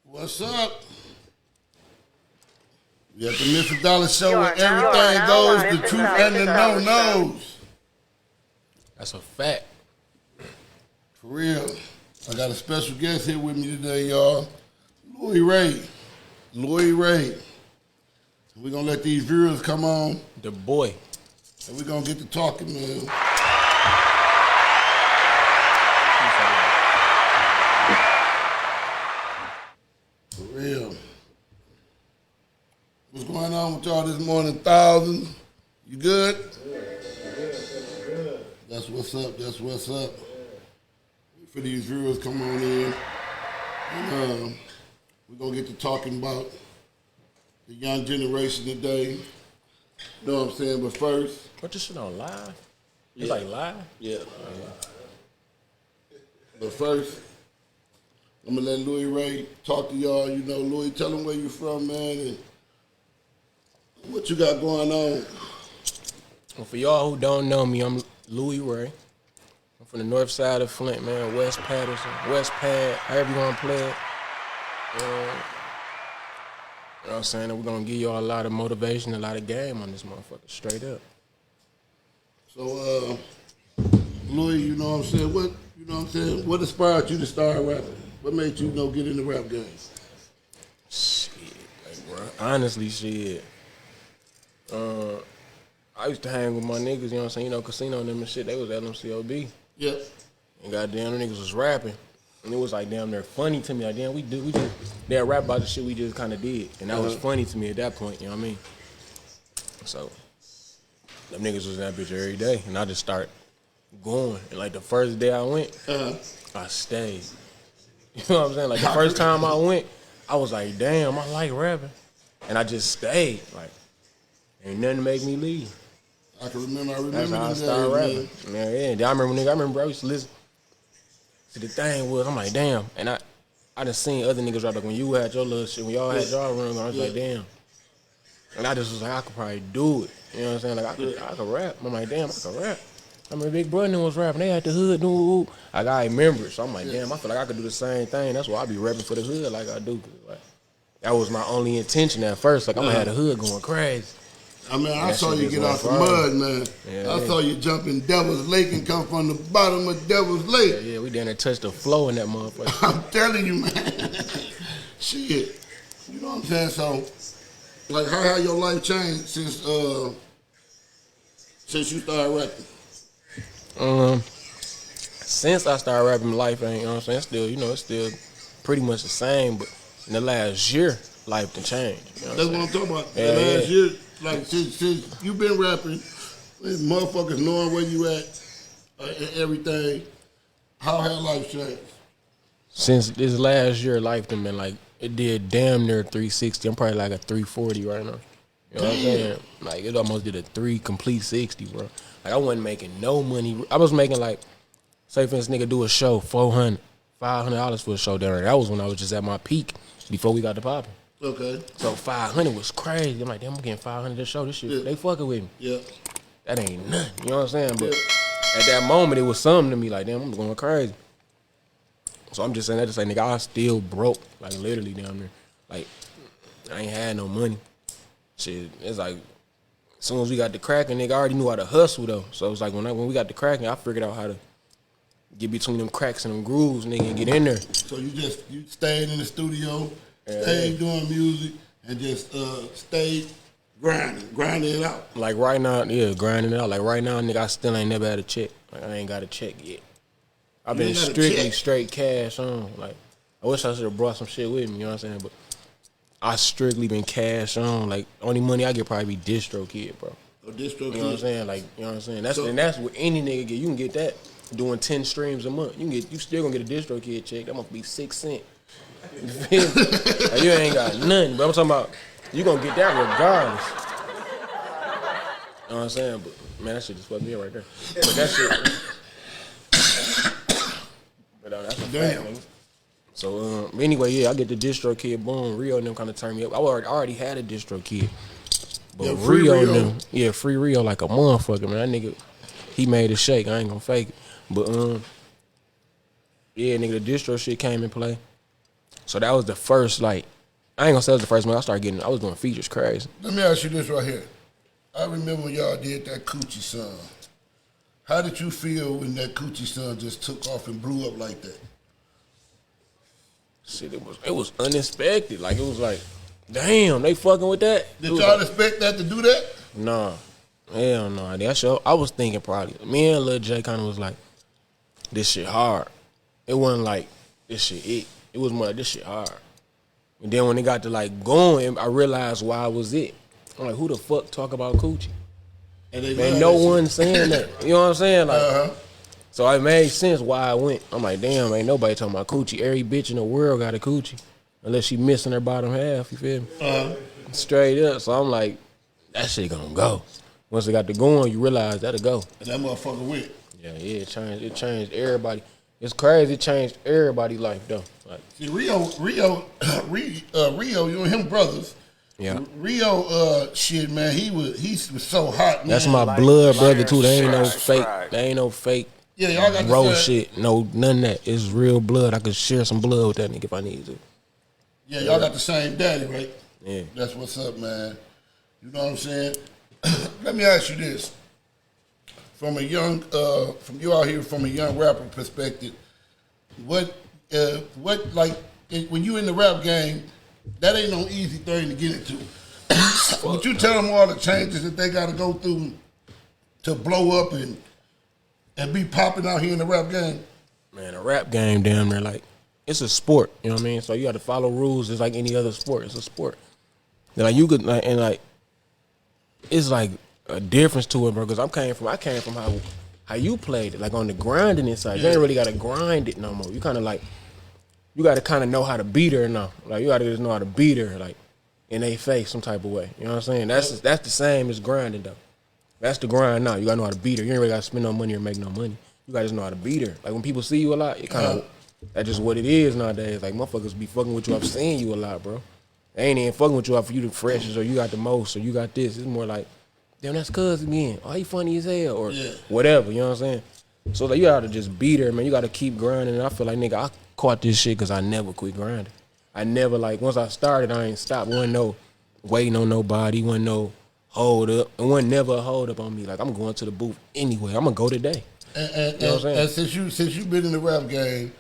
What's up? You got the Mr. Dollar Show where everything goes, the truth and the no-nos. That's a fact. For real. I got a special guest here with me today, y'all. Louis Ray. Louis Ray. We're going to let these viewers come on. The boy. And we're going to get to talking, man. For real. What's going on with y'all this morning? 1,000. You good? Good. That's what's up. That's what's up. For these viewers, come on in. And, we're going to get to talking about the young generation today. You know what I'm saying? But first. What this shit on live? It's like live? Yeah. But first, I'm going to let Louis Ray talk to y'all. You know, Louis, tell them where you from, man, and what you got going on. Well, for y'all who don't know me, I'm Louis Ray. I'm from the north side of Flint, man. West Patterson, West Pad, however you want to play it. You know what I'm saying? And we're going to give y'all a lot of motivation, a lot of game on this motherfucker, straight up. So, Louis, you know what I'm saying? What inspired you to start rapping? What made you get in the rap game? Shit, like, bro. Honestly, shit. I used to hang with my niggas, you know what I'm saying? You know, Casino and them and shit, they was LMCOB. Yep. And goddamn, them niggas was rapping. And it was like damn near funny to me. Like, damn, we just, they'd rap about the shit we just kind of did. And that was funny to me at that point, you know what I mean? So, them niggas was in that bitch every day. And I just start going. And like the first day I went, I stayed. You know what I'm saying? Like the first time I went, I was like, damn, I like rapping. And I just stayed. Like, ain't nothing to make me leave. I remember That's how I started rapping. Man, yeah. I remember I used to listen. See, the thing was, I'm like, damn. And I done seen other niggas rap. Like when you had your little shit, when y'all had y'all run, I was like, damn. And I just was like, I could probably do it. You know what I'm saying? Like I could rap. I'm like, damn, I could rap. I mean, Big Brother was rapping. They had the hood, like I remember it. So I'm like, damn, I feel like I could do the same thing. That's why I be rapping for the hood like I do. Like, that was my only intention at first. Like I'm gonna have the hood going crazy. I mean, I saw you get out the mud, man. Yeah, I saw you jump in Devil's Lake and come from the bottom of Devil's Lake. Yeah, we done touched the flow in that motherfucker. I'm telling you, man. Shit. You know what I'm saying? So, like, how has your life changed since you started rapping? Since I started rapping, life ain't, you know what I'm saying? It's still pretty much the same, but in the last year, life done changed. You know That's what I'm talking about. The last year. Like, since you been rapping, motherfuckers knowing where you at and everything, how has life changed? Since this last year, life done been like, it did damn near 360. I'm probably like a 340 right now. You know what I'm saying? Like, it almost did a 3 complete 60, bro. Like, I wasn't making no money. I was making like, say for instance, nigga do a show, $400, $500 for a show down there. That was when I was just at my peak before we got to popping. Okay. So 500 was crazy. I'm like, damn, I'm getting 500 to show this shit. They fucking with me. Yeah. That ain't nothing. You know what I'm saying? But at that moment, it was something to me. Like, damn, I'm going crazy. So I'm just saying that to say, nigga, I still broke. Like, literally down there. Like, I ain't had no money. Shit, it's like, as soon as we got the cracking, nigga, I already knew how to hustle, though. So it's like, when we got the cracking, I figured out how to get between them cracks and them grooves, nigga, and get in there. So you stayed in the studio, stayed doing music, and just stayed grinding it out. Like right now, grinding it out. Like right now, nigga, I still ain't never had a check. Like I ain't got a check yet. I've been strictly straight cash on. Like I wish I should have brought some shit with me, you know what I'm saying? But I strictly been cash on. Like only money I get probably be Distro Kid, bro. Distro Kid. You know what I'm saying? Like, you know what I'm saying? That's what any nigga get. You can get that doing 10 streams a month. You still gonna get a Distro Kid check. That must be 6 cents. You feel me? Like, you ain't got nothing. But I'm talking about you gonna get that regardless. You know what I'm saying? But man, that shit just fucked me up right there. But that shit. But that's a fact, nigga. So anyway, I get the Distro Kid, boom, Rio and them kind of turned me up. I already had a Distro Kid. But Rio, free Rio like a motherfucker, man. That nigga, he made it shake. I ain't gonna fake it. But yeah, nigga, the distro shit came in play. So that was the first, like, I ain't gonna say it was the first one. I was doing features crazy. Let me ask you this right here. I remember when y'all did that Coochie Song. How did you feel when that Coochie Song just took off and blew up like that? Shit, it was unexpected. Like, it was like, damn, they fucking with that? Did y'all expect that to do that? Nah. Hell no. I was thinking probably, me and Lil J kind of was like, this shit hard. It wasn't like, this shit it. It was more like, this shit hard. And then when it got to like going, I realized why it was it. I'm like, who the fuck talk about Coochie? And no one saying that. You know what I'm saying? Like, So it made sense why I went. I'm like, damn, ain't nobody talking about Coochie. Every bitch in the world got a Coochie. Unless she missing her bottom half, you feel me? Straight up. So I'm like, that shit gonna go. Once it got to going, you realize that'll go. And that motherfucker went. Yeah, it changed everybody. It's crazy, it changed everybody's life though. Like, see, Rio, you and him brothers. Yeah. Rio, shit, man, he was so hot, man. That's my blood brother too. They ain't no fake. They ain't no fake. Yeah, y'all got roll shit. No, none of that. It's real blood. I could share some blood with that nigga if I need to. Yeah, y'all got the same daddy, right? Yeah. That's what's up, man. You know what I'm saying? Let me ask you this. From a young, from you out here, from a young rapper perspective, what like, when you in the rap game, that ain't no easy thing to get into. Would you tell them all the changes that they got to go through to blow up and be popping out here in the rap game? Man, the rap game, damn near like, it's a sport. You know what I mean? So you got to follow rules. It's like any other sport. It's a sport. And like you could like, and like, it's like a difference to it, bro. Because I came from how you played it, like on the grinding inside. You ain't really got to grind it no more. You kind of like, you got to kind of know how to beat her now. Like you got to just know how to beat her, like in their face, some type of way. You know what I'm saying? That's the same as grinding though. That's the grind now. You got to know how to beat her. You ain't really got to spend no money or make no money. You got to just know how to beat her. Like when people see you a lot, it kind of that's just what it is nowadays. Like motherfuckers be fucking with you. I've seen you a lot, bro. They ain't even fucking with you off for you the freshest or you got the most or you got this. It's more like, damn, that's cuz again. Oh, he funny as hell or whatever. You know what I'm saying? So like, you got to just beat her, man. You got to keep grinding. And I feel like, nigga, I caught this shit because I never quit grinding. I never, like, once I started, I ain't stopped. Wasn't no waiting on nobody. Wasn't no hold up. It wasn't never a hold up on me. Like, I'm going to the booth anyway. I'm going to go today. And, you know what I'm saying? And since you've been in the rap game,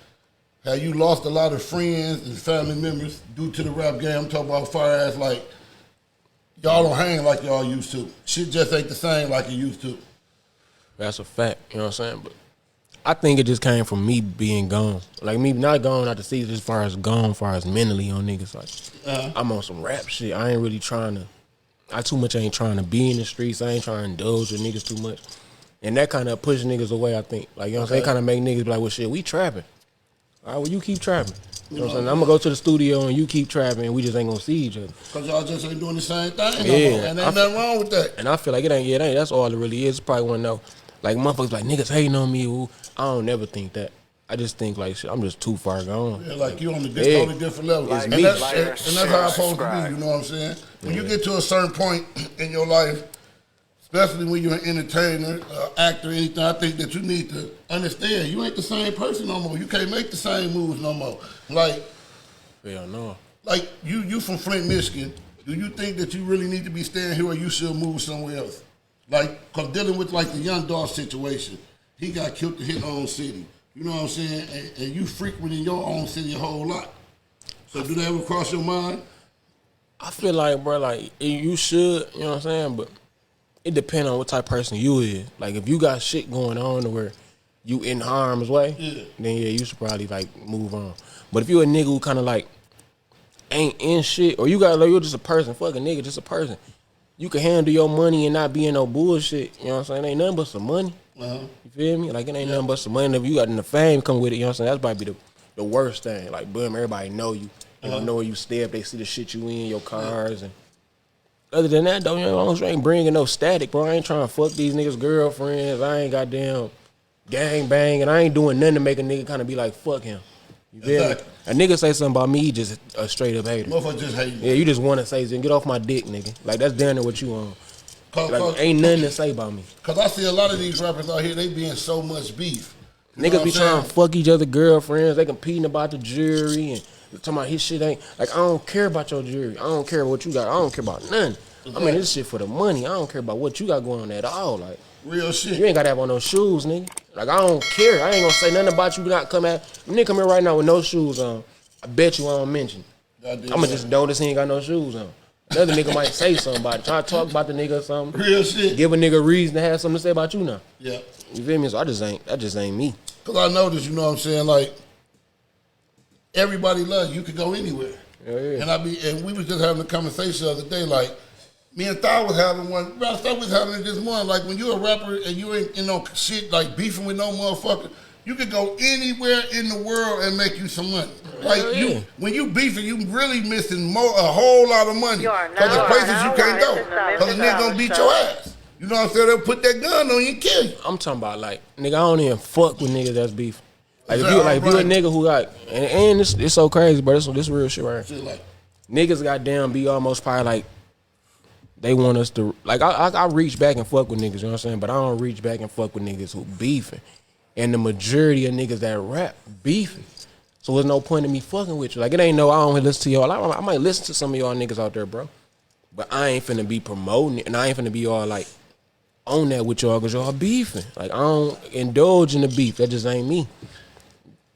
have you lost a lot of friends and family members due to the rap game? I'm talking about fire ass, like, y'all don't hang like y'all used to. Shit just ain't the same like it used to. That's a fact, you know what I'm saying? But I think it just came from me being gone. Like me not gone out the season as far as gone, as far as mentally on niggas. Like I'm on some rap shit. I ain't really ain't trying to be in the streets. I ain't trying to indulge with niggas too much. And that kind of push niggas away, I think. Like, you know what I'm saying? Kind of make niggas be like, well, shit, we trapping. All right, well, you keep trapping. You know what I'm saying? I'm going to go to the studio and you keep trapping and we just ain't going to see each other. Because y'all just ain't doing the same thing no more. And ain't nothing wrong with that. And I feel like it ain't. That's all it really is. It's probably one of those. Like, motherfuckers like, niggas hating on me. Ooh. I don't never think that. I just think, like, shit, I'm just too far gone. Yeah, like you on a totally different level. It's and me. that's how it's supposed to be, you know what I'm saying? When you get to a certain point in your life, especially when you're an entertainer, actor, anything, I think that you need to understand you ain't the same person no more. You can't make the same moves no more. Like, hell no. Like, you from Flint, Michigan. Do you think that you really need to be staying here or you should move somewhere else? Like, because dealing with, like, the Young Dolph situation, he got killed to his own city. You know what I'm saying? And you frequenting your own city a whole lot. So do that ever cross your mind? I feel like, bro, like, you should, you know what I'm saying? But it depends on what type of person you is. Like, if you got shit going on to where you in harm's way, then, yeah, you should probably, like, move on. But if you a nigga who kind of, like, ain't in shit, or you got, like, you're just a person, fuck a nigga, just a person. You can handle your money and not be in no bullshit, you know what I'm saying? It ain't nothing but some money. You feel me? Like, it ain't nothing but some money. If you got in the fame come with it, you know what I'm saying? That's probably the worst thing. Like, boom, everybody know you. They don't know where you stay up. They see the shit you in, your cars. And other than that, though, you know, I ain't bringing no static, bro. I ain't trying to fuck these niggas' girlfriends. I ain't goddamn gang bang. And I ain't doing nothing to make a nigga kind of be like, fuck him. You feel me? A nigga say something about me, he just a straight up hater. Motherfucker just hate me. Yeah, you just want to say something. Get off my dick, nigga. Like, that's damn near what you on. Like, ain't nothing to say about me. Because I see a lot of these rappers out here, they be in so much beef. Niggas be trying to fuck each other girlfriends. They competing about the jury and talking about his shit ain't. Like, I don't care about your jury. I don't care what you got. I don't care about nothing. I mean, this shit for the money. I don't care about what you got going on at all. Like, real shit. You ain't got to have on no shoes, nigga. Like, I don't care. I ain't going to say nothing about you not come at. Nigga come here right now with no shoes on. I bet you I don't mention. I'm going to just notice he ain't got no shoes on. Another nigga might say something about it. Try to talk about the nigga or something. Real shit. Give a nigga a reason to have something to say about you now. Yeah. You feel me? So that just ain't me. Because I noticed, you know what I'm saying, like, everybody loves you. You could go anywhere. Yeah. And we was just having a conversation the other day, like, me and Thor was having one. I was having it this morning. Like, when you're a rapper and you ain't, shit, like, beefing with no motherfucker, you could go anywhere in the world and make you some money. Like, when you beefing, you really missing a whole lot of money. Because the places you can't go. Because the nigga gonna beat your ass. You know what I'm saying? They'll put that gun on you and kill you. I'm talking about, like, nigga, I don't even fuck with niggas that's beefing. Like, if you a nigga who got, and it's so crazy, but this real shit right here. Like, niggas goddamn be almost probably like, they want us to, like, I reach back and fuck with niggas, you know what I'm saying? But I don't reach back and fuck with niggas who beefing. And the majority of niggas that rap beefing. So there's no point in me fucking with you. Like, it ain't no, I don't listen to y'all. I might listen to some of y'all niggas out there, bro. But I ain't finna be promoting it, and I ain't finna be all, like, on that with y'all because y'all beefing. Like, I don't indulge in the beef. That just ain't me.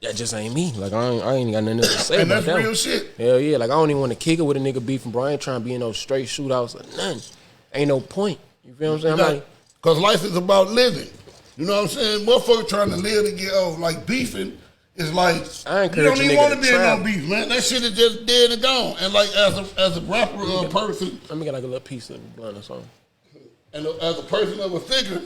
That just ain't me. Like, I ain't got nothing else to say and about that. And that's real shit. Hell yeah. Like, I don't even want to kick it with a nigga beefing, bro. I ain't trying to be in no straight shootouts or nothing. Ain't no point. You feel what I'm saying? Because life is about living. You know what I'm saying? Motherfucker trying to live to get old. Like, beefing is like, you don't even want to be in no beef, man. That shit is just dead and gone. And, like, as a rapper or a person. Let me get, like, a little piece of blunt or something. And as a person of a figure,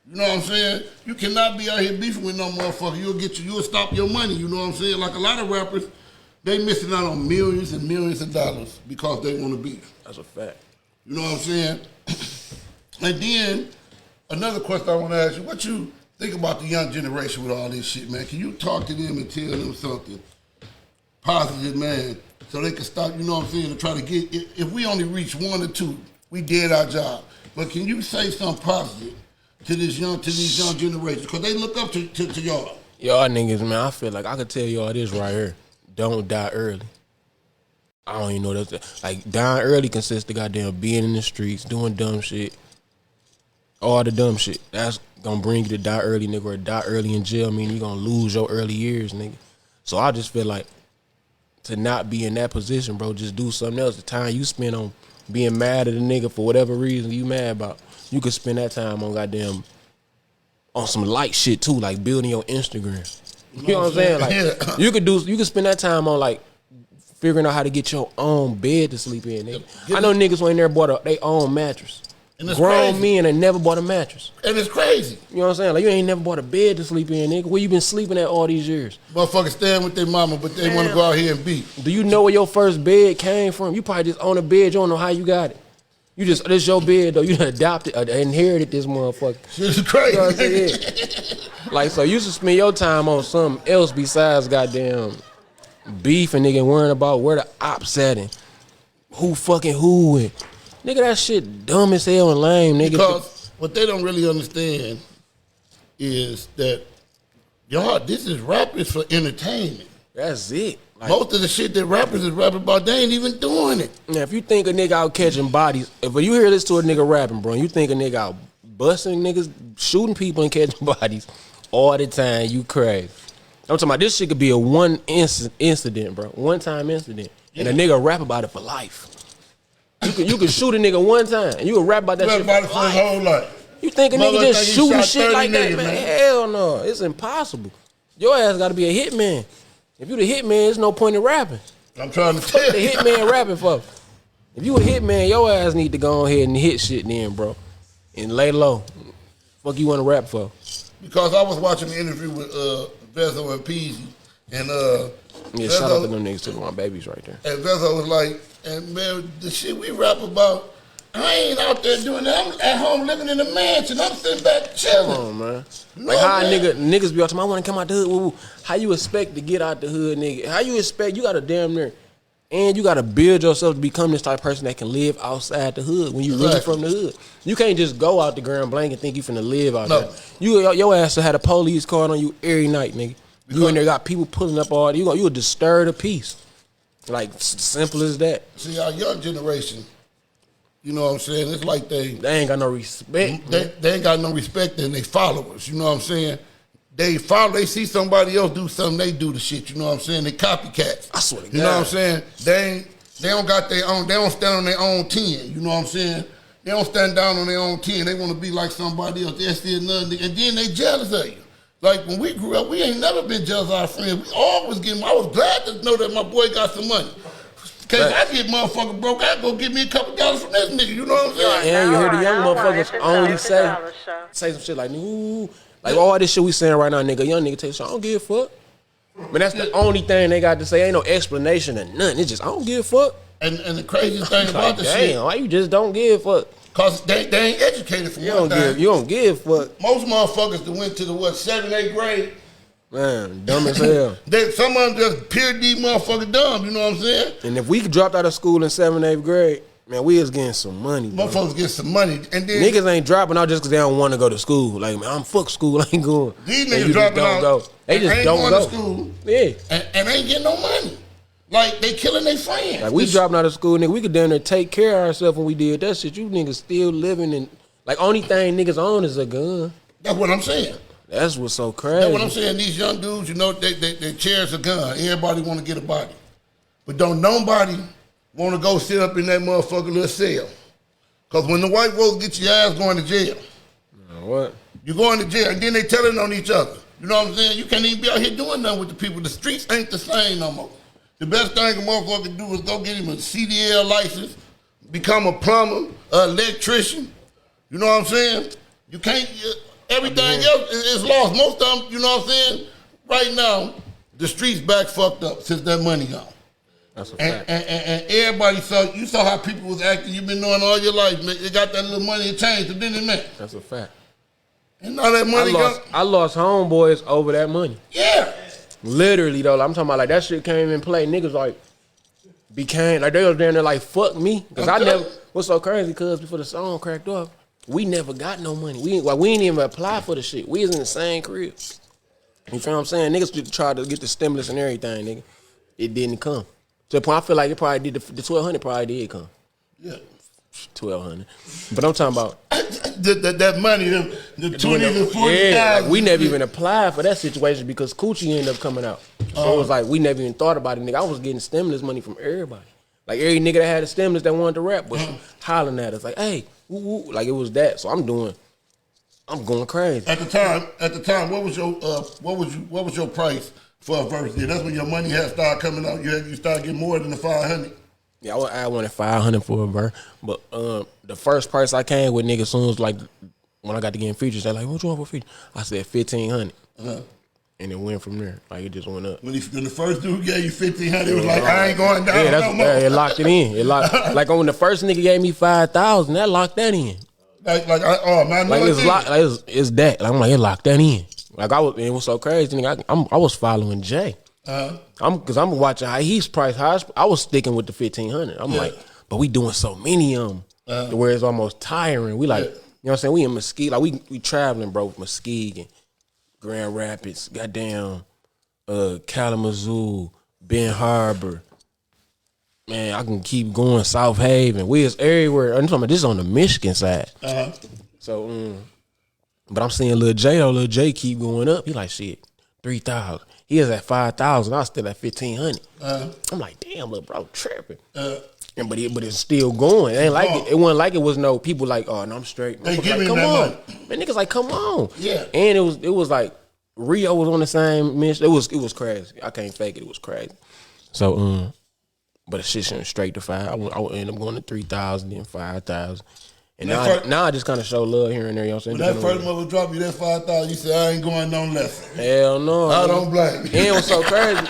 you know what I'm saying? You cannot be out here beefing with no motherfucker. You'll stop your money. You know what I'm saying? Like a lot of rappers, they missing out on millions and millions of dollars because they want to beef. That's a fact. You know what I'm saying? And then another question I want to ask you: what you think about the young generation with all this shit, man? Can you talk to them and tell them something positive, man, so they can stop? You know what I'm saying? To try to get. If we only reach 1 or 2, we did our job. But can you say something positive to these young generations? Because they look up to y'all. Y'all niggas, man, I feel like I could tell y'all this right here. Don't die early. I don't even know that. Like, dying early consists of goddamn being in the streets, doing dumb shit. All the dumb shit. That's gonna bring you to die early, nigga, or die early in jail. I mean, you gonna lose your early years, nigga. So I just feel like to not be in that position, bro, just do something else. The time you spend on being mad at a nigga for whatever reason you mad about, you could spend that time on goddamn, on some light shit too, like building your Instagram. You know what I'm saying? Like, you could spend that time on, like, figuring out how to get your own bed to sleep in, nigga. I know niggas who ain't never bought their own mattress. Grown men that never bought a mattress. And it's crazy. You know what I'm saying? Like, you ain't never bought a bed to sleep in, nigga. Where you been sleeping at all these years? Motherfuckers staying with their mama, but they want to go out here and beat. Do you know where your first bed came from? You probably just own a bed. You don't know how you got it. This your bed, though. You done adopted, inherited this motherfucker. It's crazy. You know what I'm saying? Like, so you should spend your time on something else besides goddamn beef and nigga worrying about where the ops at and who fucking who and nigga, that shit dumb as hell and lame, nigga. Because what they don't really understand is that, y'all, this is rappers for entertainment. That's it. Like, most of the shit that rappers is rapping about, they ain't even doing it. Now, if you think a nigga out catching bodies, if you hear this to a nigga rapping, bro, and you think a nigga out busting niggas, shooting people and catching bodies all the time, you crazy. I'm talking about this shit could be a one incident, bro. One-time incident. And a nigga rap about it for life. You could shoot a nigga one time, and you can rap about that shit for his whole life. You think a nigga just shooting shit like that, man? Hell no. It's impossible. Your ass got to be a hitman. If you the hitman, there's no point in rapping. I'm trying to tell you. The hitman rapping for. If you a hitman, your ass need to go ahead and hit shit then, bro. And lay low. Fuck you want to rap for? Because I was watching the interview with Vezzo and Peasy. And yeah, shout out to them niggas to my babies right there. And Vezzo was like, and man, the shit we rap about, I ain't out there doing that. I'm at home living in a mansion. I'm sitting back chilling. Come on, man. You Like know how what, man? niggas be all time, I want to come out the hood. Woo, woo. How you expect to get out the hood, nigga? How you expect, you got to damn near, and you got to build yourself to become this type of person that can live outside the hood when you really Exactly. from the hood. You can't just go out the Grand Blanc and think you finna live out No. there. Your ass had a police card on you every night, nigga. You in there got people pulling up all, you would disturb the peace. Like, simple as that. See, our young generation, you know what I'm saying? It's like They ain't got no respect. they ain't got no respect in their followers. You know what I'm saying? They see somebody else do something, they do the shit. You know what I'm saying? They copycats. I swear to You know what I'm God. saying? They don't got their own. They don't stand on their own 10. You know what I'm saying? They don't stand down on their own 10. They want to be like somebody else. They see nothing, and then they jealous of you. Like when we grew up, we ain't never been jealous of our friends. We always get. I was glad to know that my boy got some money. Cause Right. I get motherfucker broke, I go get me a couple dollars from this nigga. You know what I'm saying? And you hear the young motherfuckers only say some shit like, ooh, like all this shit we saying right now, nigga. Young nigga take shit, I don't give a fuck. But that's the only thing they got to say. Ain't no explanation or nothing. It's just, I don't give a fuck. And the craziest thing about Like, the damn, shit, why you just don't give a fuck? cause they ain't educated for You one don't give, thing. you don't give a fuck. Most motherfuckers that went to the 7th, 8th grade, Man, dumb as hell. some of them just pure D motherfucker dumb. You know what I'm saying? And if we dropped out of school in 7th, 8th grade, man, we was getting some money, bro. Motherfuckers get some money, and then Niggas ain't dropping out just because they don't want to go to school. Like, man, I'm fuck school, I ain't going. these And niggas you just dropping don't out. go. They and just ain't don't going go. to school, Yeah. and ain't getting no money. Like they killing their friends. Like, we dropping out of school, nigga, we could damn near take care of ourselves when we did that shit. You niggas still living in, like, only thing niggas own is a gun. That's what I'm saying. That's what's so That's what I'm crazy. saying. These young dudes, you know, they cherish a gun. Everybody want to get a body, but don't nobody want to go sit up in that motherfucker little cell. Cause when the white folks get your ass going to jail, What? you going to jail, and then they telling on each other. You know what I'm saying? You can't even be out here doing nothing with the people. The streets ain't the same no more. The best thing a motherfucker can do is go get him a CDL license, become a plumber, an electrician. You know what I'm saying? You can't. Everything else is lost. Most of them, you know what I'm saying? Right now, the streets back fucked up since that money gone. That's a And, fact. and everybody saw. You saw how people was acting. You've been knowing all your life, man. They got that little money and changed it, didn't it, man? That's a fact. And all that money gone. I lost homeboys over that money. Yeah. Literally though, I'm talking about like that shit came in play. Niggas like became like they was down there like fuck me because I Okay. never. What's so crazy? Cause before the song cracked off, we never got no money. We ain't even apply for the shit. We was in the same crib. You feel what I'm saying? Niggas just tried to get the stimulus and everything, nigga. It didn't come. To the point I feel like it probably did. The 1200 probably did come. Yeah. 1200. But I'm talking about. That money, the 20 to 40,000. Yeah, like we never even applied for that situation because Coochie ended up coming out. So it was like we never even thought about it, nigga. I was getting stimulus money from everybody. Like every nigga that had a stimulus that wanted to rap was hollering at us like, hey, woo, woo. Like it was that. So I'm going crazy. At the time, what was your price for a verse? Yeah, that's when your money had started coming out. You started getting more than the 500. Yeah, I wanted 500 for a verse, but the first price I came with, nigga, soon as like when I got to getting features, they like, what you want for features? I said 1,500, and it went from there. Like it just went up. When the first dude gave you 1,500, it was like, I ain't going down Yeah, no more. it locked it in. It locked like when the first nigga gave me 5,000, that locked that in. Like It's locked. Like it's that. Like, I'm like it locked that in. Like it was so crazy. Nigga, I was following Jay. I'm watching how he's priced. I was sticking with the 1,500. I'm like, but we doing so many of them, where it's almost tiring. We like, you know what I'm saying? We in Mesquite, like we traveling, bro, Mesquite and Grand Rapids, goddamn, Kalamazoo, Ben Harbor. Man, I can keep going. South Haven. We is everywhere. I'm talking about this on the Michigan side. So, but I'm seeing Lil J though. Lil J keep going up. He like shit, 3,000. He is at 5,000. I was still at 1,500. I'm like, damn, little bro, tripping. But it's still going. It ain't like it. It wasn't like it was no people like, oh, no, I'm straight. They Like, give me come that on, money. man. Niggas like, come on. Yeah. And it was like Rio was on the same mission. It was crazy. I can't fake it. It was crazy. So but the shit went straight to 5. I would end up going to 3,000, then 5,000. And now I just kind of show love here and there. You know what I'm When saying? that first mother dropped you that 5,000, you said, I ain't going no less. Hell no. I don't blame you. And it was so crazy.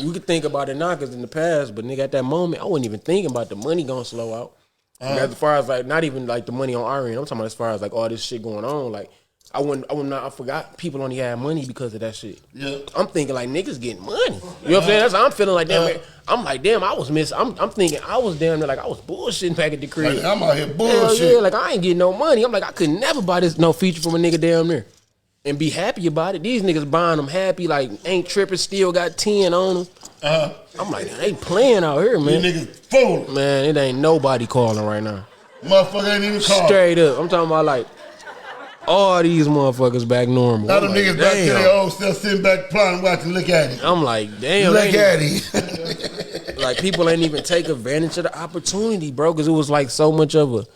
You could think about it now because in the past, but nigga, at that moment, I wasn't even thinking about the money gonna slow out. As far as like not even like the money on our end, I'm talking about as far as like all this shit going on. Like I forgot people only had money because of that shit. Yeah. I'm thinking like niggas getting money. You know what I'm saying? That's how I'm feeling like damn. I'm like damn, I was missing. I'm thinking I was damn near like I was bullshitting back at the crib. Like, I'm out here Hell bullshit. yeah, like I ain't getting no money. I'm like I could never buy this no feature from a nigga down there and be happy about it. These niggas buying them happy, like ain't tripping, still got 10 on them. I'm like, they playing out here, man. These niggas fooling. Man, it ain't nobody calling right now. Motherfucker ain't even calling. Straight up. I'm talking about like all these motherfuckers back normal. Now them like, niggas back to their old stuff, sitting back plotting, watching, look at him. I'm like, damn. Look at him. Like people ain't even take advantage of the opportunity, bro, because it was like so much of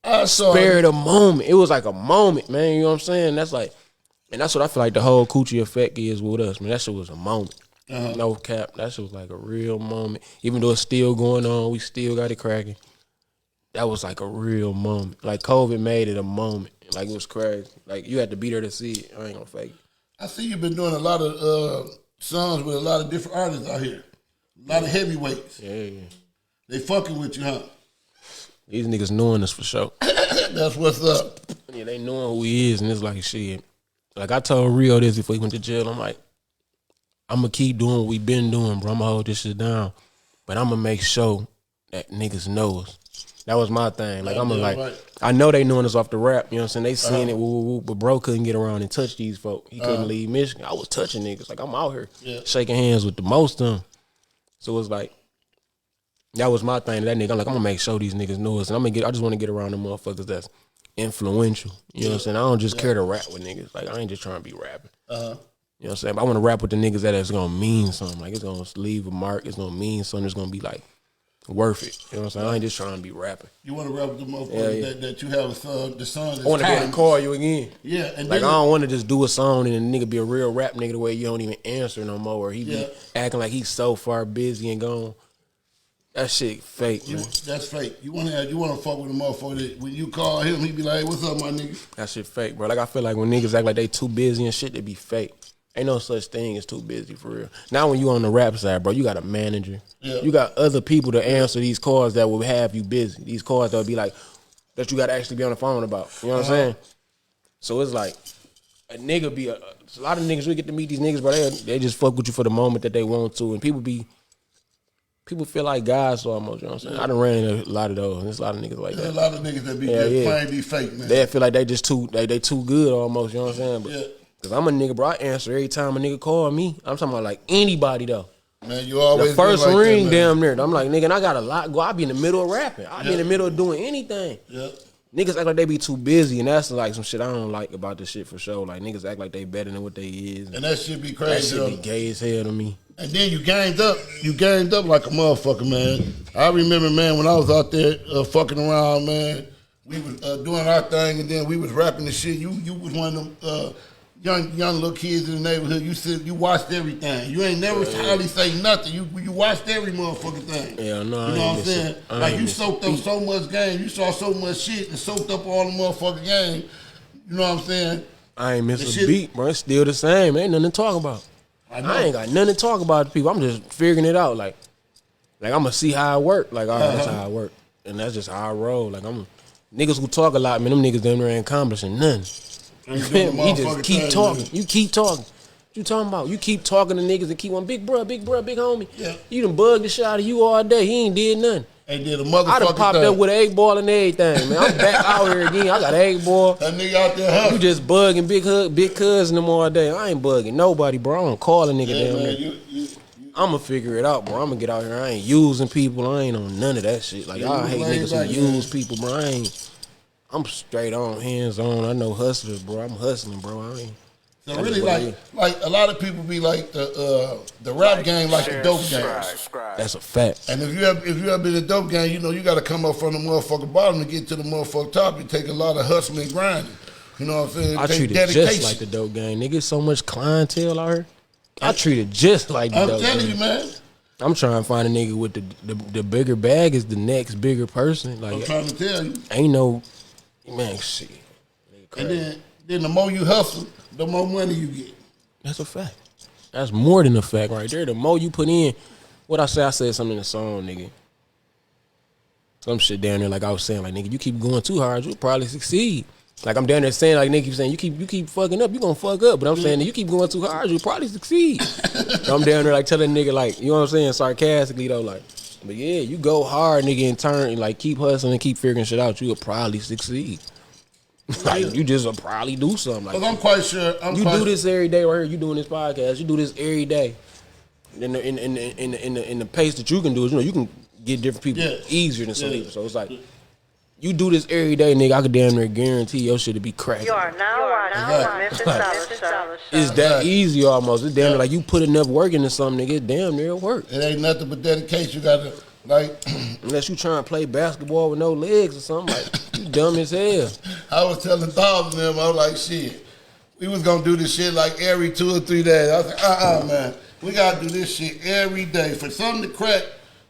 a spirit of moment. It was like a moment, man. You know what I'm saying? That's like, and that's what I feel like the whole Coochie effect is with us, man. That shit was a moment. No cap. That shit was like a real moment. Even though it's still going on, we still got it cracking. That was like a real moment. Like COVID made it a moment. Like it was crazy. Like you had to be there to see it. I ain't gonna fake it. I see you've been doing a lot of songs with a lot of different artists out here. A lot of heavyweights. Yeah. They fucking with you, huh? These niggas knowing us for sure. That's what's up. Yeah, they knowing who he is, and it's like shit. Like I told Rio this before he went to jail. I'm like, I'm gonna keep doing what we been doing, bro. I'm gonna hold this shit down, but I'm gonna make sure that niggas know us. That was my thing. Like I'm gonna like, right. I know they knowing us off the rap. You know what I'm saying? They seeing it, woo, woo, woo, but bro couldn't get around and touch these folk. He couldn't leave Michigan. I was touching niggas. Like I'm out here shaking hands with the most of them. So it's like that was my thing. That nigga, I'm like, I'm gonna make sure these niggas know us, and I just want to get around the motherfuckers that's influential. You know what I'm saying? I don't just care to rap with niggas. Like I ain't just trying to be rapping. You know what I'm saying? But I want to rap with the niggas that is gonna mean something. Like it's gonna leave a mark. It's gonna mean something. It's gonna be like worth it. You know what I'm saying? I ain't just trying to be rapping. You want to rap with the motherfuckers that you have a son, the son that's I want to be able to call you again. Yeah. And like I don't want to just do a song and a nigga be a real rap nigga the way you don't even answer no more, or he be acting like he's so far busy and gone. That shit fake, man. That's fake. You want to fuck with a motherfucker that when you call him, he be like, hey, what's up, my nigga? That shit fake, bro. Like I feel like when niggas act like they too busy and shit, they be fake. Ain't no such thing as too busy for real. Now when you on the rap side, bro, you got a manager. Yeah. You got other people to answer these calls that will have you busy. These calls that will be like, that you got to actually be on the phone about. You know what I'm saying? So it's like, a nigga be, a lot of niggas, we get to meet these niggas, bro, they just fuck with you for the moment that they want to. And people feel like guys almost, you know what I'm saying? I done ran into a lot of those. There's a lot of niggas like that. There's a lot of niggas that be playing be fake, man. They feel like they just too, they too good almost, you know what I'm saying? But, cause I'm a nigga, bro. I answer every time a nigga call me. I'm talking about like anybody though. Man, you always the first like ring that, damn near. I'm like, nigga, and I got a lot. I be in the middle of rapping. I be in the middle of doing anything. Yeah. Niggas act like they be too busy, and that's like some shit I don't like about this shit for sure. Like niggas act like they better than what they is. And that shit be crazy. That shit be gay as hell to me. And then you gained up. You gained up like a motherfucker, man. I remember, man, when I was out there fucking around, man. We was doing our thing, and then we was rapping the shit. You was one of them young little kids in the neighborhood. You watched everything. You ain't never hardly say nothing. You watched every motherfucking thing. Yeah, no, you know what I'm saying? Like you soaked up so much game. You saw so much shit and soaked up all the motherfucking game. You know what I'm saying? I ain't missing a beat, bro. It's still the same. Ain't nothing to talk about. I ain't got nothing to talk about to people. I'm just figuring it out. Like I'm gonna see how it work. Like, all right, that's how I work, and that's just how I roll. Like niggas who talk a lot, man. Them niggas damn near ain't accomplishing nothing. He just keep talking. You keep talking. What you talking about? You keep talking to niggas and keep on big bro, big homie. Yeah. You done bugged the shit out of you all day. He ain't did nothing. Ain't did a motherfucking I done popped up with an 8-ball and everything, man. I'm back out here again. I got an 8-ball. That nigga out there hustling. You just bugging big cousin them all day. I ain't bugging nobody, bro. I don't call a nigga down there. I'ma figure it out, bro. I'ma get out here. I ain't using people. I ain't on none of that shit. Like, I hate niggas who use people, bro. I'm straight on, hands on. I know hustlers, bro. I'm hustling, bro. I ain't. So really, like a lot of people be like the rap game, like the dope game. That's a fact. And if you ever been in the dope game, you know you got to come up from the motherfucking bottom to get to the motherfucking top. It take a lot of hustling and grinding. You know what I'm saying? I treat it just like the dope game. Nigga, so much clientele out here. I treat it just like the dope game. I'm telling you, man. I'm trying to find a nigga with the bigger bag is the next bigger person. Like, I'm trying to tell you. Ain't no, man, shit. And then the more you hustle, the more money you get. That's a fact. That's more than a fact right there. The more you put in, what I said something in the song, nigga. some shit down there. Like I was saying, like nigga, you keep going too hard, you'll probably succeed. Like I'm down there saying, like nigga keep saying, you keep fucking up, you gonna fuck up. But I'm saying that you keep going too hard, you'll probably succeed. So I'm down there like telling nigga like, you know what I'm saying, sarcastically though, like, but yeah, you go hard, nigga, in turn, and like keep hustling and keep figuring shit out, you'll probably succeed. Like you just will probably do something. Like, I'm quite sure. You do this every day right here. You doing this podcast. You do this every day. In the pace that you can do is, you know, you can get different people easier than some people. So it's like you do this every day, nigga. I could damn near guarantee your shit to be cracking. You are now on Memphis Dollar. It's that easy almost. It's damn near like you put enough work into something, nigga. It's damn near work. It ain't nothing but dedication. You gotta like. Unless you trying to play basketball with no legs or something, like you dumb as hell. I was telling Thomas and them, I was like, shit, we was gonna do this shit like every 2 or 3 days. I was like, man, we gotta do this shit every day. For something to crack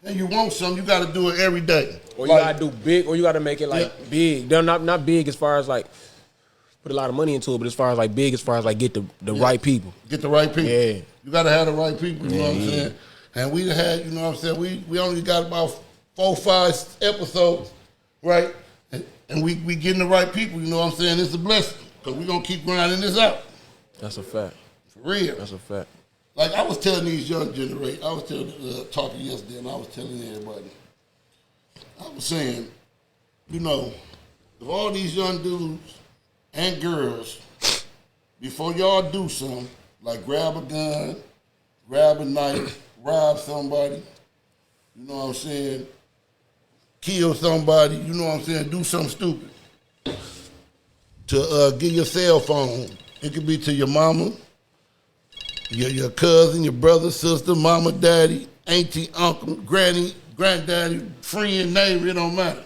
and you want something, you gotta do it every day. Or you gotta do big, or you gotta make it like big. They're not big as far as like put a lot of money into it, but as far as like big, as far as like get the right people. Get the right people. Yeah. You gotta have the right people, you know what I'm saying? And we had, you know what I'm saying, we only got about 4 or 5 episodes, right? And we getting the right people, you know what I'm saying? It's a blessing, because we going to keep grinding this out. That's a fact. For real. That's a fact. Like, I was telling these young generation, I was talking yesterday, and I was telling everybody, I was saying, you know, if all these young dudes and girls, before y'all do something, like grab a gun, grab a knife, rob somebody, you know what I'm saying, kill somebody, you know what I'm saying, do something stupid, to get your cell phone. It could be to your mama, your cousin, your brother, sister, mama, daddy, auntie, uncle, granny, granddaddy, friend, neighbor, it don't matter.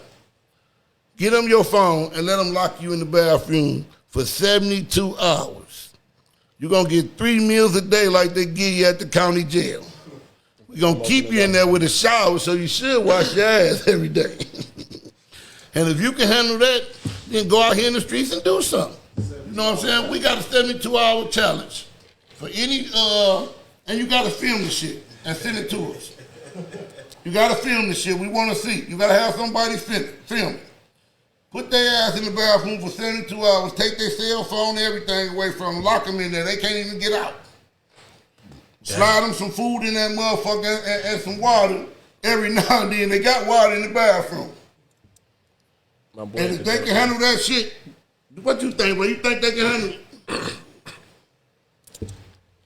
Get them your phone and let them lock you in the bathroom for 72 hours. You're going to get 3 meals a day like they give you at the county jail. We're going to keep you in there with a shower, so you should wash your ass every day. And if you can handle that, then go out here in the streets and do something. You know what I'm saying? We got a 72-hour challenge for any, and you got to film the shit and send it to us. You got to film the shit. We want to see. You got to have somebody film it. Put their ass in the bathroom for 72 hours, take their cell phone, everything away from them, lock them in there. They can't even get out. Slide them some food in that motherfucker and some water every now and then. They got water in the bathroom. And if they can handle that shit, what you think, bro? You think they can handle it?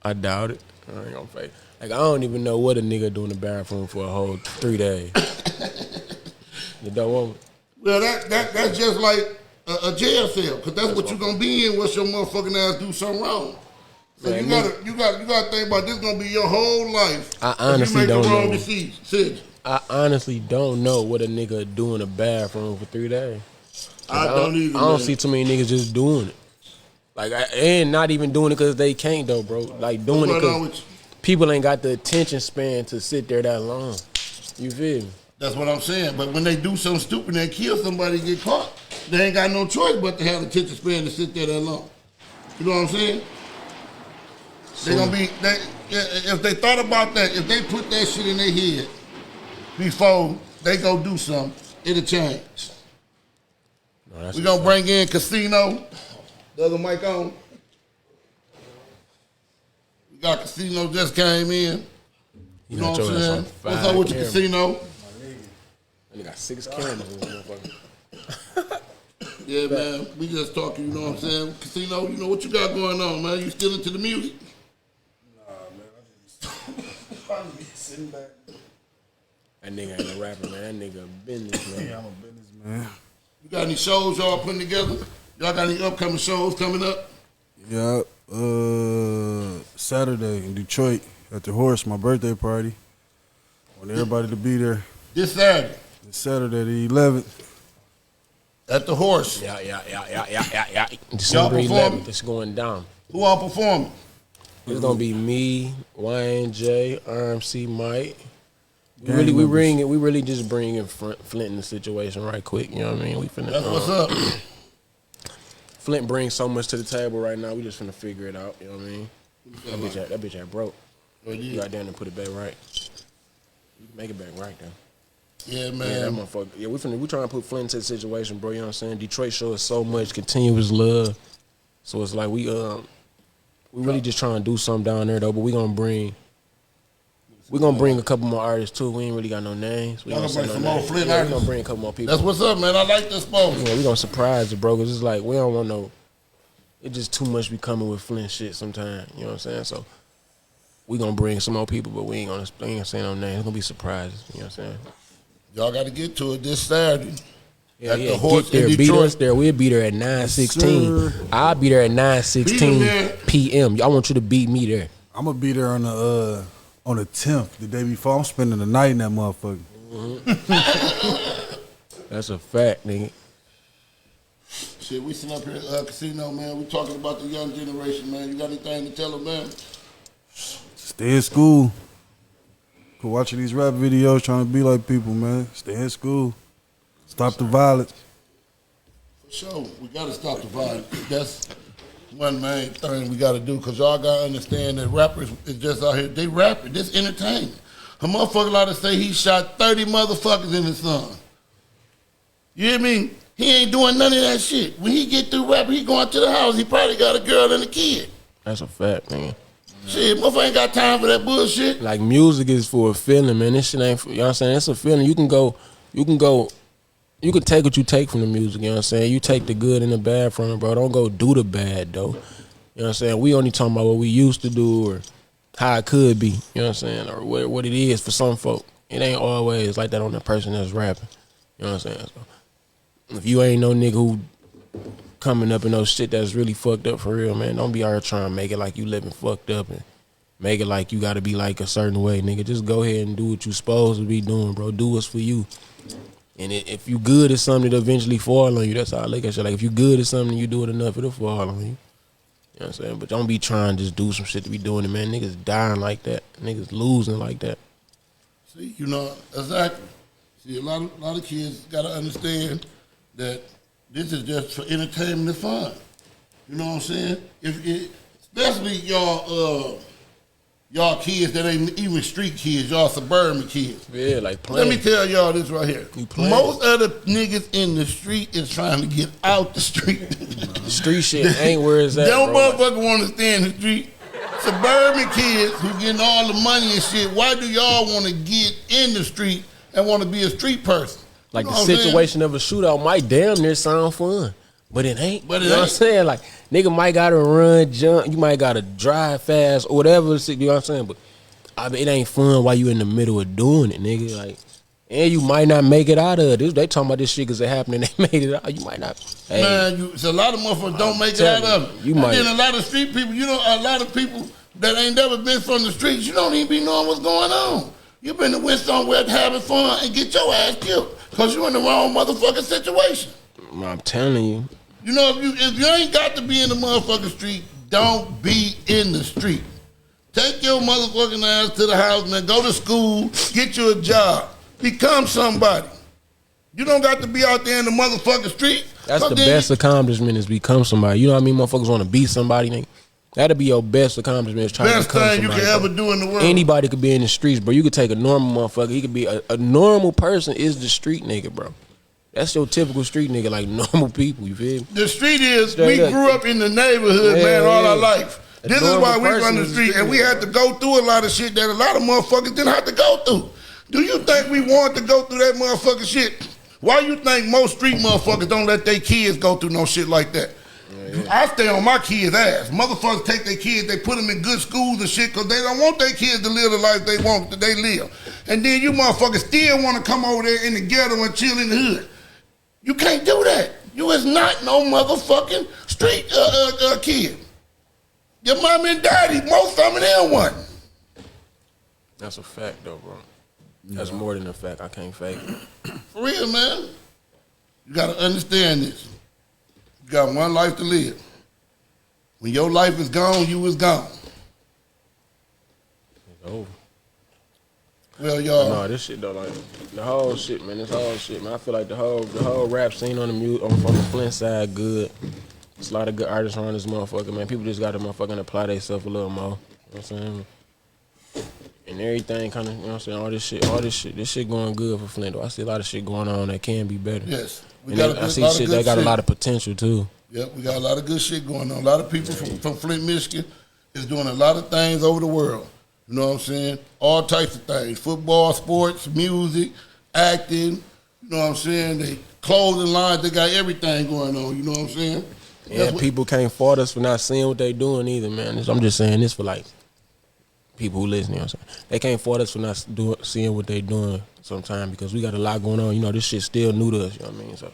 I doubt it. I ain't gonna fake. Like I don't even know what a nigga do in the bathroom for a whole 3 days. You don't want. Well, that's just like a jail cell, because that's what you're gonna be in once your motherfucking ass do something wrong. So you gotta think about this. Gonna be your whole life. I honestly don't know. Decision. I honestly don't know what a nigga do in the bathroom for 3 days. I don't either. I don't see too many niggas just doing it. Like and not even doing it because they can't though, bro. Like doing it because people ain't got the attention span to sit there that long. You feel me? That's what I'm saying. But when they do something stupid and kill somebody and get caught, they ain't got no choice but to have the attention span to sit there that long. You know what I'm saying? They're gonna be. If they thought about that, if they put that shit in their head before they go do something, it'll change. No, we're gonna bring in Casino. The other mic on. We got Casino just came in. You know what I'm saying? What's up with the Casino? They got 6 cameras in this motherfucker. Yeah, man. We just talking, you know what I'm saying? Casino, you know what you got going on, man? You still into the music? Nah, man. I just sitting back. That nigga ain't a rapper, man. That nigga a businessman. Yeah, I'm a businessman. You got any shows y'all putting together? Y'all got any upcoming shows coming up? Yeah, Saturday in Detroit at the Horse, my birthday party. I want everybody to be there. This Saturday? This Saturday, the 11th. At the Horse? Yeah. December 11th, it's going down. Who all performing? It's gonna be me, YNJ, RMC, Mike. We really just bring in Flint in the situation right quick. You know what I mean? We finna. That's what's up. Flint brings so much to the table right now. We just finna figure it out. You know what I mean? That bitch ain't broke. Oh, yeah. You got down and put it back right. You can make it back right though. Yeah, Yeah, that man. motherfucker. Yeah, we trying to put Flint into the situation, bro. You know what I'm saying? Detroit show us so much continuous love. So it's like we really just trying to do something down there though, but we gonna bring a couple more artists too. We ain't really got no names. We Y'all gonna gonna say bring no some more names. Flint Yeah, we artists? gonna bring a couple more people. That's what's up, man. I like this post. Yeah, we gonna surprise it, bro, cause it's like we don't want no. It's just too much be coming with Flint shit sometimes. You know what I'm saying? So we gonna bring some more people, but we ain't gonna say no names. It's gonna be surprises. You know what I'm saying? Y'all got to get to it this Saturday. Yeah, At yeah. the Horse Get there, in beat Detroit. us there. We'll be there at 9:16. Sir. I'll be there at Beat 'em 9:16 there. p.m. I want you to beat me there. I'm gonna be there on the 10th, the day before. I'm spending the night in that motherfucker. That's a fact, nigga. Shit, we sitting up here at Casino, man. We talking about the young generation, man. You got anything to tell them, man? Stay in school. Quit watching these rap videos trying to be like people, man. Stay in school. Stop the violence. For sure. We got to stop the violence. That's one main thing we got to do, because y'all got to understand that rappers is just out here. They rapping. This entertainment. A motherfucker like to say he shot 30 motherfuckers in the sun. You hear me? He ain't doing none of that shit. When he get through rapping, he going to the house. He probably got a girl and a kid. That's a fact, nigga. Shit, motherfucker ain't got time for that bullshit. Like music is for a feeling, man. This shit ain't for, you know what I'm saying? It's a feeling. You can take what you take from the music, you know what I'm saying? You take the good and the bad from it, bro. Don't go do the bad, though. You know what I'm saying? We only talking about what we used to do or how it could be, you know what I'm saying? Or what it is for some folk. It ain't always like that on the person that's rapping. You know what I'm saying? So, if you ain't no nigga who coming up in no shit that's really fucked up for real, man, don't be out here trying to make it like you living fucked up and make it like you got to be like a certain way, nigga. Just go ahead and do what you supposed to be doing, bro. Do what's for you. And if you good at something, it'll eventually fall on you. That's how I look at shit. Like, if you good at something, you do it enough, it'll fall on you. You know what I'm saying? But don't be trying to just do some shit to be doing it, man. Niggas dying like that. Niggas losing like that. See, you know, exactly. See, a lot of kids got to understand that this is just for entertainment and fun. You know what I'm saying? Especially y'all kids that ain't even street kids, y'all suburban kids. Yeah, like playing. Let me tell y'all this right here. You playing. Most of the niggas in the street is trying to get out the street. Street shit ain't where it's at, They don't bro. motherfucker want to stay in the street. Suburban kids who getting all the money and shit, why do y'all want to get in the street and want to be a street person? Like, You the know what I'm saying? situation of a shootout might damn near sound fun, but it ain't. But it you know what I'm ain't. saying? Like, nigga might gotta run, jump, you might gotta drive fast or whatever. You know what I'm saying? But I mean, it ain't fun while you in the middle of doing it, nigga. Like, and you might not make it out of it. They talking about this shit because it happened and they made it out. You might not. Hey, Man, it's a lot of motherfuckers don't make it out telling of it. you And might- then a lot of street people, you know, a lot of people that ain't never been from the streets, you don't even be knowing what's going on. You been to win somewhere having fun and get your ass killed because you in the wrong motherfucking situation. I'm telling you. You know, if you ain't got to be in the motherfucking street, don't be in the street. Take your motherfucking ass to the house, man. Go to school, get you a job, become somebody. You don't got to be out there in the motherfucking street. That's the then best accomplishment is become somebody. You know what I mean? Motherfuckers want to be somebody, nigga. That'll be your best accomplishment is trying Best to become thing you somebody, can bro. ever do in the world. Anybody could be in the streets, bro. You could take a normal motherfucker. He could be a normal person is the street nigga, bro. That's your typical street nigga, like normal people, you feel me? The street is, Straight we up. grew up in the neighborhood, Yeah, man, all yeah. our life. A This is normal why we person run the is the street, street and we nigga. had to go through a lot of shit that a lot of motherfuckers didn't have to go through. Do you think we wanted to go through that motherfucking shit? Why you think most street motherfuckers don't let their kids go through no shit like that? I stay on my kids' ass. Motherfuckers take their kids, they put them in good schools and shit because they don't want their kids to live the life they want that they live. And then you motherfuckers still want to come over there in the ghetto and chill in the hood. You can't do that. You is not no motherfucking street kid. Your mom and daddy, most of them wasn't. That's a fact, though, bro. That's more than a fact. I can't fake it. For real, man. You gotta understand this. You got one life to live. When your life is gone, you is gone. It's over. Well, y'all. No, this shit though, like the whole shit, man. This whole shit, man. I feel like the whole rap scene on the Flint side good. There's a lot of good artists around this motherfucker, man. People just got to motherfucking apply themselves a little more. You know what I'm saying? and everything kind of, you know what I'm saying, all this shit, this shit going good for Flint, though. I see a lot of shit going on that can be better. Yes. I see shit that got a lot of potential, too. Yep, we got a lot of good shit going on. A lot of people from Flint, Michigan is doing a lot of things over the world. You know what I'm saying? All types of things. Football, sports, music, acting. You know what I'm saying? They clothing lines, they got everything going on. You know what I'm saying? Yeah, people can't fault us for not seeing what they doing either, man. I'm just saying this for, like, people who listen, you know what I'm saying? They can't fault us for not seeing what they doing sometimes because we got a lot going on. You know, this shit's still new to us, you know what I mean? So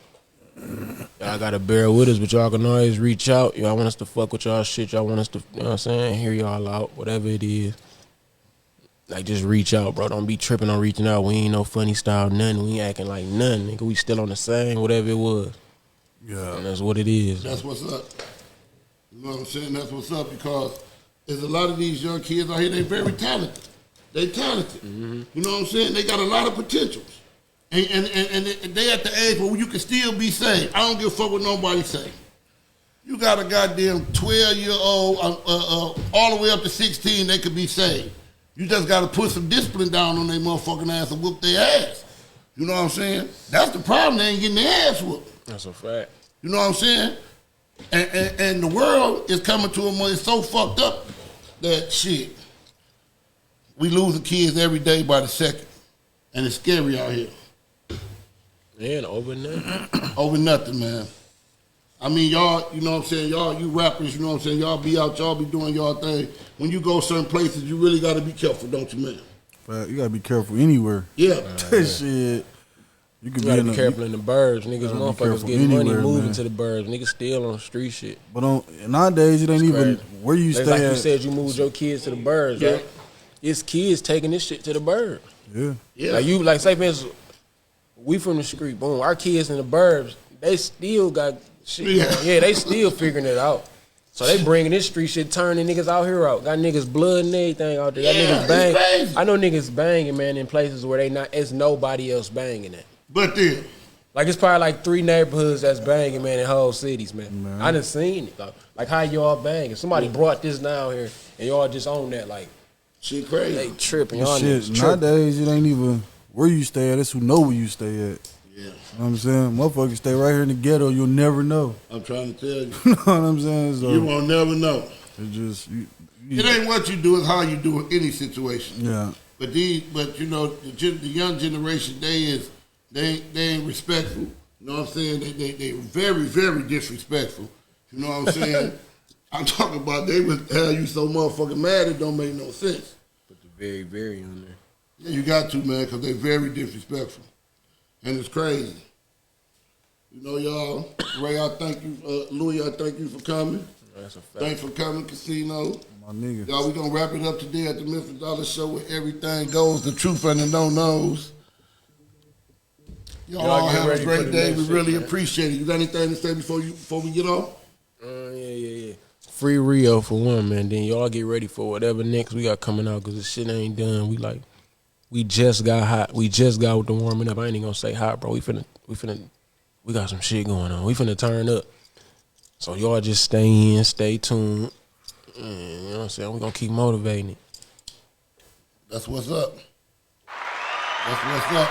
y'all gotta bear with us, but y'all can always reach out. Y'all want us to fuck with y'all shit. Y'all want us to, you know what I'm saying, hear y'all out, whatever it is. Like, just reach out, bro. Don't be tripping on reaching out. We ain't no funny style, nothing. We ain't acting like nothing, nigga. We still on the same, whatever it was. Yeah. And that's what it is. That's what's up. You know what I'm saying? That's what's up because there's a lot of these young kids out here, they very talented. They talented. Mm-hmm. You know what I'm saying? They got a lot of potentials. And they at the age where you can still be saved. I don't give a fuck what nobody say. You got a goddamn 12-year-old all the way up to 16, they could be saved. You just got to put some discipline down on their motherfucking ass and whoop their ass. You know what I'm saying? That's the problem. They ain't getting their ass whooped. That's a fact. You know what I'm saying? And the world is coming to a point, it's so fucked up that shit. We losing kids every day by the second. And it's scary out here. And over nothing. Over nothing, man. I mean, y'all, you know what I'm saying? Y'all, you rappers, you know what I'm saying? Y'all be out, y'all be doing y'all thing. When you go certain places, you really got to be careful, don't you, man? But you got to be careful anywhere. Yeah. Shit. You could be careful in the burbs. Niggas, motherfuckers get money moving to the burbs. Niggas still on street shit. But nowadays, it ain't even where you stay like at. You said, you moved your kids to the burbs, right? It's kids taking this shit to the burbs. Yeah. Like say for instance, we from the street, boom. Our kids in the burbs, they still got shit. Yeah, they still figuring it out. So they bringing this street shit, turning niggas out here out. Got niggas blood and everything out there. Got niggas bang. I know niggas banging, man, in places where it's nobody else banging at. But then, like, it's probably like 3 neighborhoods that's banging, man, in whole cities, man. I done seen it, though. Like, how y'all banging? Somebody brought this down here, and y'all just own that, like, shit crazy. They tripping. Y'all shit, tripping. nowadays, it ain't even where you stay at. It's who know where you stay at. Yeah. You know what I'm saying? Motherfuckers stay right here in the ghetto. You'll never know. I'm trying to tell you. You know what I'm saying? So you won't never know. It just... It ain't what you do, it's how you do in any situation. Yeah. But you know, the young generation, they ain't respectful. You know what I'm saying? They very, very disrespectful. You know what I'm saying? I'm talking about they would have you so motherfucking mad it don't make no sense. Put the very, very on there. Yeah, you got to, man, because they very disrespectful. And it's crazy. You know, y'all, Ray, I thank you, Louis, I thank you for coming. That's a fact. Thanks for coming, Casino. My nigga. Y'all, we gonna wrap it up today at the Memphis Dollar Show where everything goes, the truth and the no-nos. Y'all all have a great day. We really appreciate it. You got anything to say before we get off? Yeah. Free Rio for one, man. Then y'all get ready for whatever next we got coming out because this shit ain't done. We just got hot. We just got with the warming up. I ain't even gonna say hot, bro. We got some shit going on. We finna turn up. So y'all just stay in, stay tuned. You know what I'm saying? We gonna keep motivating it. That's what's up. That's what's up.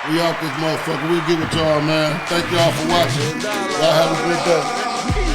We out this motherfucker. We'll get with y'all, man. Thank y'all for watching. Y'all have a great day.